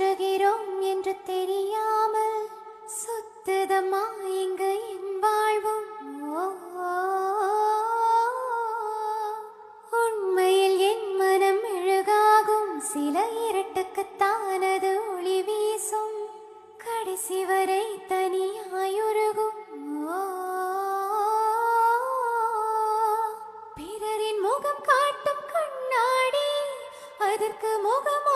சுற்றுகிறோம் என்று தெரியாமல் சுத்ததம்மா இங்கு என் வாழ்வும். உண்மையில் என் மனம் மெழுகாகும், சில இருட்டுக்குத்தானது ஒளி வீசும், கடைசி வரை தனியாயுருகும். பிறரின் முகம் காட்டும் கண்ணாடி, அதற்கு முகம்